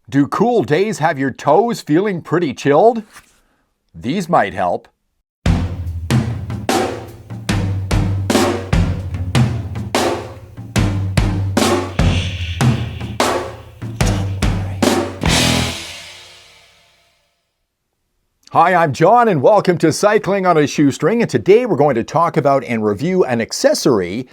Do cool days have your toes feeling pretty chilled? These might help. Hi, I'm John and welcome to Cycling on a Shoestring, and today we're going to talk about and review an accessory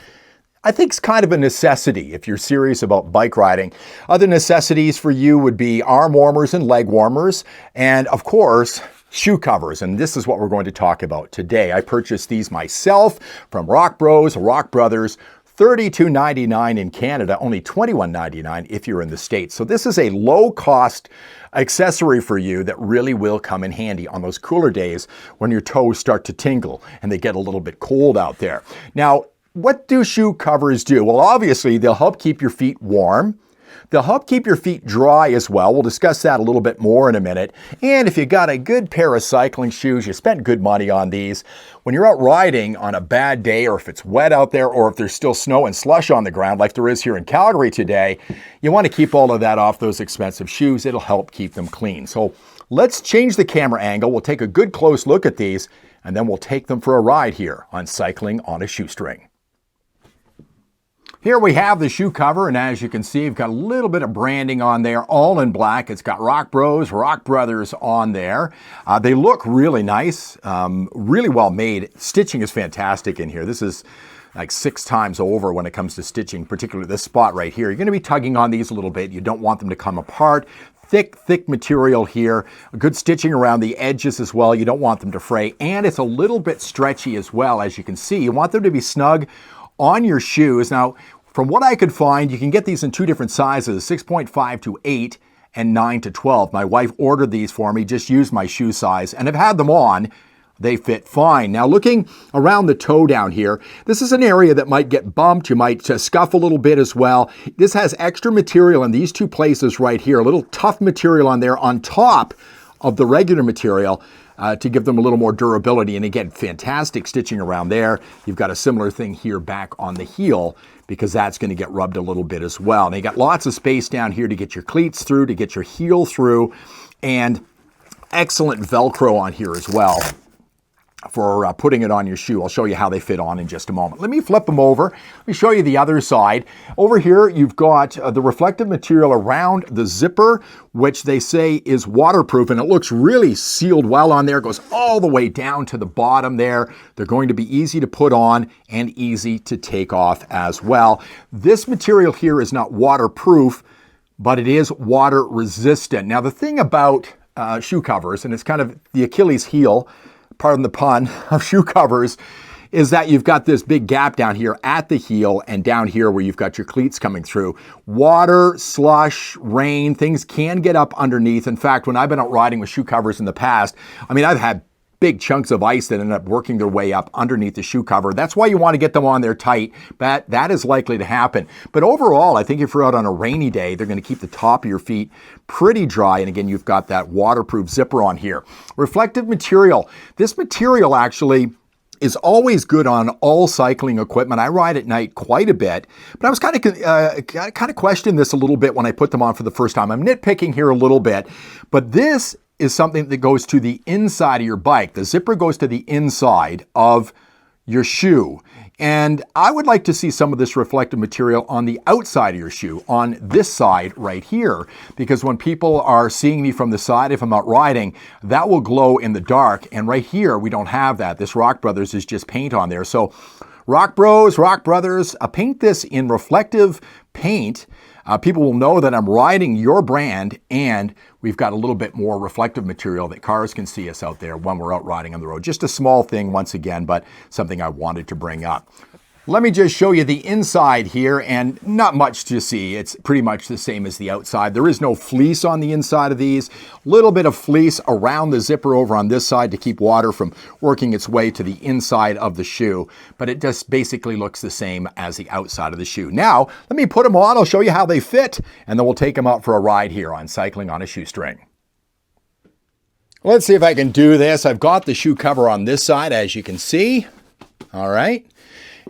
I think it's kind of a necessity if you're serious about bike riding. Other necessities for you would be arm warmers and leg warmers, and of course, shoe covers. And this is what we're going to talk about today. I purchased these myself from Rock Brothers, $32.99 in Canada, only $21.99 if you're in the States. So this is a low-cost accessory for you that really will come in handy on those cooler days when your toes start to tingle and they get a little bit cold out there. Now, what do shoe covers do? Well, obviously, they'll help keep your feet warm. They'll help keep your feet dry as well. We'll discuss that a little bit more in a minute. And if you got a good pair of cycling shoes, you spent good money on these, when you're out riding on a bad day, or if it's wet out there, or if there's still snow and slush on the ground like there is here in Calgary today, you want to keep all of that off those expensive shoes. It'll help keep them clean. So let's change the camera angle. We'll take a good close look at these, and then we'll take them for a ride here on Cycling on a Shoestring. Here we have the shoe cover, and as you can see, you've got a little bit of branding on there, all in black. It's got Rock Brothers on there. They look really nice, really well made. Stitching is fantastic in here. This is like 6 times over when it comes to stitching, particularly this spot right here. You're going to be tugging on these a little bit. You don't want them to come apart. Thick material here. Good stitching around the edges as well. You don't want them to fray, and it's a little bit stretchy as well, as you can see. You want them to be snug on your shoes. Now, from what I could find, you can get these in 2 different sizes, 6.5 to 8 and 9 to 12. My wife ordered these for me, just used my shoe size, and I've had them on. They fit fine. Now, looking around the toe down here, this is an area that might get bumped. You might scuff a little bit as well. This has extra material in these 2 places right here, a little tough material on there on top of the regular material, to give them a little more durability. And again, fantastic stitching around there. You've got a similar thing here back on the heel, because that's going to get rubbed a little bit as well. Now you got lots of space down here to get your cleats through, to get your heel through, and excellent Velcro on here as well for putting it on your shoe. I'll show you how they fit on in just a moment. Let me flip them over. Let me show you the other side. Over here, you've got the reflective material around the zipper, which they say is waterproof, and it looks really sealed well on there. It goes all the way down to the bottom there. They're going to be easy to put on and easy to take off as well. This material here is not waterproof, but it is water resistant. Now, the thing about shoe covers, and it's kind of the Achilles heel, pardon the pun, of shoe covers, is that you've got this big gap down here at the heel and down here where you've got your cleats coming through. Water, slush, rain, things can get up underneath. In fact, when I've been out riding with shoe covers in the past, I've had big chunks of ice that end up working their way up underneath the shoe cover. That's why you want to get them on there tight, but that is likely to happen. But overall, I think if you're out on a rainy day, they're going to keep the top of your feet pretty dry. And again, you've got that waterproof zipper on here. Reflective material. This material actually is always good on all cycling equipment. I ride at night quite a bit, but I was kind of questioning this a little bit when I put them on for the first time. I'm nitpicking here a little bit, but this is something that goes to the inside of your bike. The zipper goes to the inside of your shoe. And I would like to see some of this reflective material on the outside of your shoe, on this side right here, because when people are seeing me from the side, if I'm out riding, that will glow in the dark. And right here, we don't have that. This Rock Brothers is just paint on there. So Rock Brothers, paint this in reflective paint. People will know that I'm riding your brand, and we've got a little bit more reflective material that cars can see us out there when we're out riding on the road. Just a small thing once again, but something I wanted to bring up. Let me just show you the inside here, and not much to see. It's pretty much the same as the outside. There is no fleece on the inside of these. A little bit of fleece around the zipper over on this side to keep water from working its way to the inside of the shoe, but it just basically looks the same as the outside of the shoe. Now, let me put them on. I'll show you how they fit, and then we'll take them out for a ride here on Cycling on a Shoestring. Let's see if I can do this. I've got the shoe cover on this side, as you can see. All right.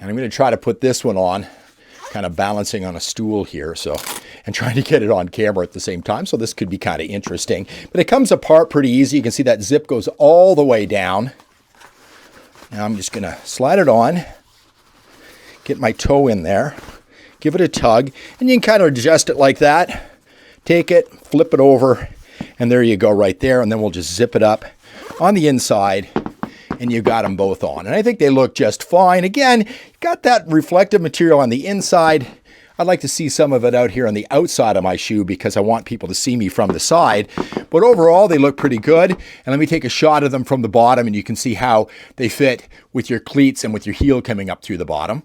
And I'm going to try to put this one on, kind of balancing on a stool here. So and trying to get it on camera at the same time. So this could be kind of interesting. But it comes apart pretty easy. You can see that zip goes all the way down. Now I'm just going to slide it on, get my toe in there, give it a tug, and you can kind of adjust it like that. Take it, flip it over, and there you go right there. And then we'll just zip it up on the inside, and you've got them both on. And I think they look just fine. Again, got that reflective material on the inside. I'd like to see some of it out here on the outside of my shoe because I want people to see me from the side. But overall, they look pretty good. And let me take a shot of them from the bottom, and you can see how they fit with your cleats and with your heel coming up through the bottom.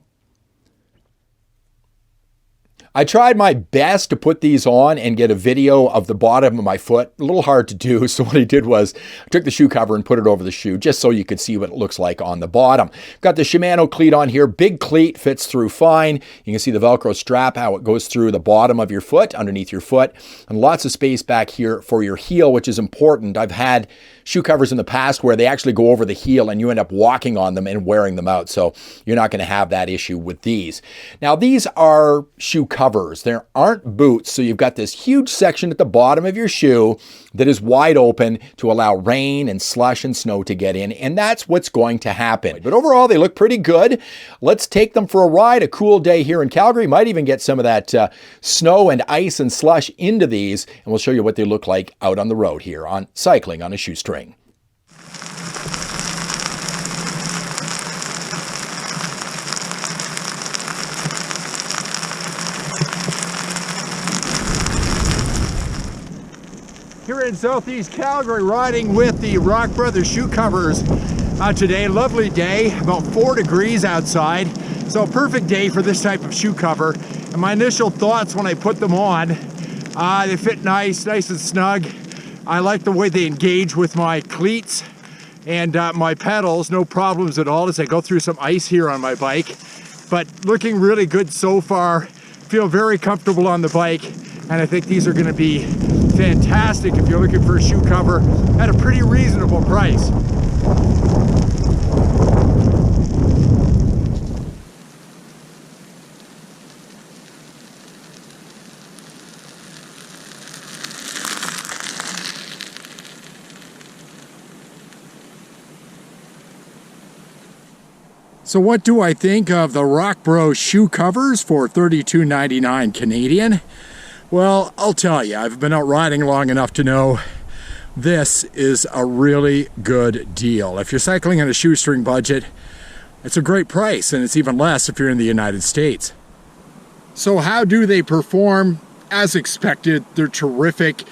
I tried my best to put these on and get a video of the bottom of my foot. A little hard to do, so what I did was I took the shoe cover and put it over the shoe just so you could see what it looks like on the bottom. Got the Shimano cleat on here. Big cleat, fits through fine. You can see the Velcro strap, how it goes through the bottom of your foot, underneath your foot, and lots of space back here for your heel, which is important. I've had shoe covers in the past where they actually go over the heel and you end up walking on them and wearing them out, so you're not going to have that issue with these. Now, these are shoe covers. There aren't boots, so you've got this huge section at the bottom of your shoe that is wide open to allow rain and slush and snow to get in, and that's what's going to happen. But overall, they look pretty good. Let's take them for a ride. A cool day here in Calgary. Might even get some of that snow and ice and slush into these, and we'll show you what they look like out on the road here on Cycling on a Shoestring. Here in Southeast Calgary, riding with the Rock Brothers shoe covers today. Lovely day, about 4 degrees outside. So perfect day for this type of shoe cover. And my initial thoughts when I put them on, they fit nice and snug. I like the way they engage with my cleats and my pedals, no problems at all as I go through some ice here on my bike. But looking really good so far. Feel very comfortable on the bike, and I think these are going to be fantastic if you're looking for a shoe cover at a pretty reasonable price. So what do I think of the Rock Bros shoe covers for $32.99 Canadian? Well, I'll tell you, I've been out riding long enough to know this is a really good deal. If you're cycling on a shoestring budget, it's a great price, and it's even less if you're in the United States. So how do they perform? As expected, they're terrific.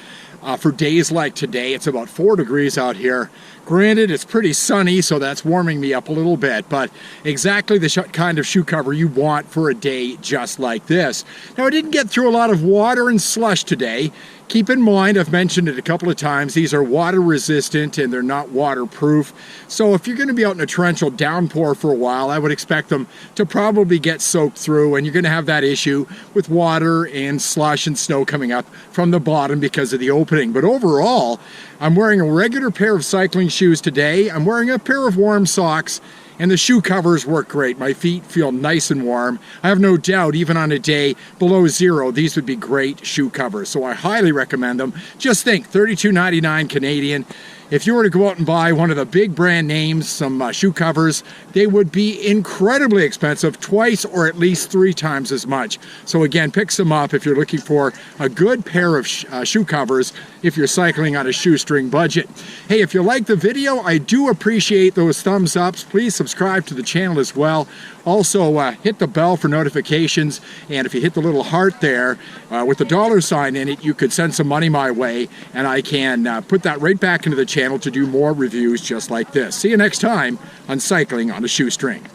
For days like today, it's about 4 degrees out here. Granted, it's pretty sunny, so that's warming me up a little bit, but exactly the kind of shoe cover you want for a day just like this. Now, I didn't get through a lot of water and slush today. Keep in mind, I've mentioned it a couple of times, these are water resistant and they're not waterproof. So if you're going to be out in a torrential downpour for a while, I would expect them to probably get soaked through, and you're going to have that issue with water and slush and snow coming up from the bottom because of the opening. But overall, I'm wearing a regular pair of cycling shoes today. I'm wearing a pair of warm socks, and the shoe covers work great. My feet feel nice and warm. I have no doubt, even on a day below zero, these would be great shoe covers. So I highly recommend them. Just think, $32.99 Canadian. If you were to go out and buy one of the big brand names, some shoe covers, they would be incredibly expensive, twice or at least 3 times as much. So again, pick some up if you're looking for a good pair of shoe covers if you're cycling on a shoestring budget. Hey, if you like the video, I do appreciate those thumbs ups. Please subscribe to the channel as well. Also, hit the bell for notifications, and if you hit the little heart there with the $sign in it, you could send some money my way, and I can put that right back into the channel to do more reviews just like this. See you next time on Cycling on a Shoestring.